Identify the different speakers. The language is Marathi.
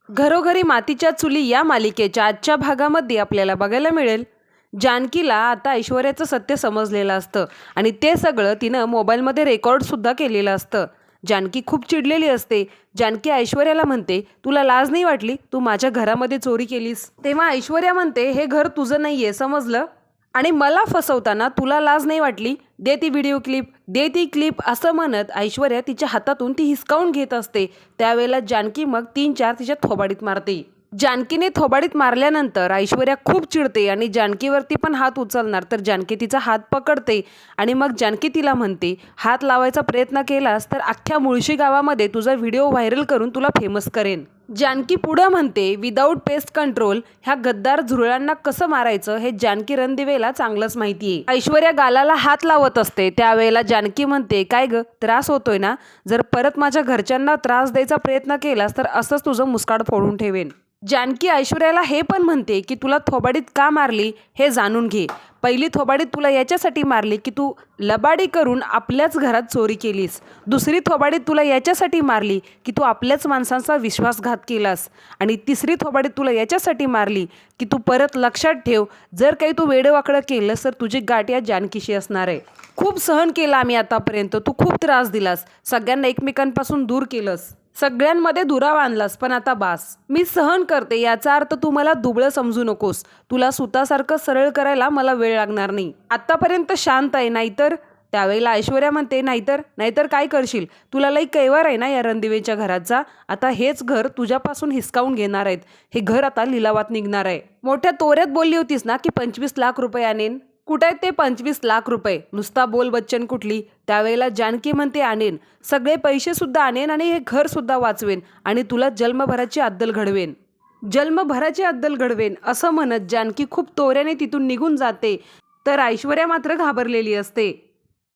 Speaker 1: घरोघरी मातीच्या चुली या मालिकेच्या आजच्या भागामध्ये आपल्याला बघायला मिळेल, जानकीला आता ऐश्वर्याचं सत्य समजलेलं असतं आणि ते सगळं तिनं मोबाईलमध्ये रेकॉर्डसुद्धा केलेलं असतं. जानकी खूप चिडलेली असते. जानकी ऐश्वर्याला म्हणते, तुला लाज नाही वाटली? तू माझ्या घरामध्ये चोरी केलीस. तेव्हा ऐश्वर्या म्हणते, हे घर तुझं नाहीये, समजलं? आणि मला फसवताना तुला लाज नाही वाटली? दे ती व्हिडिओ क्लिप, दे ती क्लिप, असं म्हणत ऐश्वर्या तिच्या हातातून ती हिसकावून घेत असते. त्यावेळेला जानकी मग 3-4 तिच्या थोबाडीत मारते. जानकीने थोबाडीत मारल्यानंतर ऐश्वर्या खूप चिडते आणि जानकीवरती पण हात उचलणार तर जानकी तिचा हात पकडते आणि मग जानकी तिला म्हणते, हात लावायचा प्रयत्न केलास तर अख्ख्या मुळशी गावामध्ये तुझा व्हिडिओ व्हायरल करून तुला फेमस करेन. जानकी पुढं म्हणते, विदाऊट पेस्ट कंट्रोल ह्या गद्दार झुरळांना कसं मारायचं हे जानकी रणदिवेला चांगलंच माहितीये. ऐश्वर्या गालाला हात लावत असते. त्यावेळेला जानकी म्हणते, काय ग, त्रास होतोय ना? जर परत माझ्या घरच्यांना त्रास द्यायचा प्रयत्न केलास तर असंच तुझं मुस्काड फोडून ठेवेन. जानकी ऐश्वर्याला हे पण म्हणते की तुला थोबाडीत का मारली हे जाणून घे. पहिली थोबाडीत तुला याच्यासाठी मारली की तू लबाडी करून आपल्याच घरात चोरी केलीस. दुसरी थोबाडीत तुला याच्यासाठी मारली की तू आपल्याच माणसांचा विश्वासघात केलास. आणि तिसरी थोबाडीत तुला याच्यासाठी मारली की तू परत लक्षात ठेव, जर काही तू वेडवाकडं केलंस तर तुझी गाठ या जानकीशी असणार आहे. खूप सहन केलं आम्ही आतापर्यंत, तू खूप त्रास दिलास, सगळ्यांना एकमेकांपासून दूर केलंस, सगळ्यांमध्ये दुरावा आणलास, पण आता बास. मी सहन करते याचा अर्थ तू मला दुबळं समजू नकोस. तुला सुतासारखं सरळ करायला मला वेळ लागणार नाही. आतापर्यंत शांत आहे, नाहीतर? त्यावेळेला ऐश्वर्या म्हणते, नाहीतर नाहीतर काय करशील? तुला लई कैवार आहे ना या रणदिवेच्या घराचा? आता हेच घर तुझ्यापासून हिसकावून घेणार आहेत. हे घर आता लिलावात निघणार आहे. मोठ्या तोऱ्यात बोलली होतीस ना की 25 लाख रुपये आणेन. कुठे आहेत ते 25 लाख रुपये? नुसता बोल बच्चन कुठली. त्यावेळेला जानकी म्हणते, आणेन, सगळे पैसे सुद्धा आणेन आणि हे घर सुद्धा वाचवेन आणि तुला जन्मभराची अद्दल घडवेन. जन्मभराची अद्दल घडवेन असं म्हणत जानकी खूप तोऱ्याने तिथून निघून जाते. तर ऐश्वर्या मात्र घाबरलेली असते.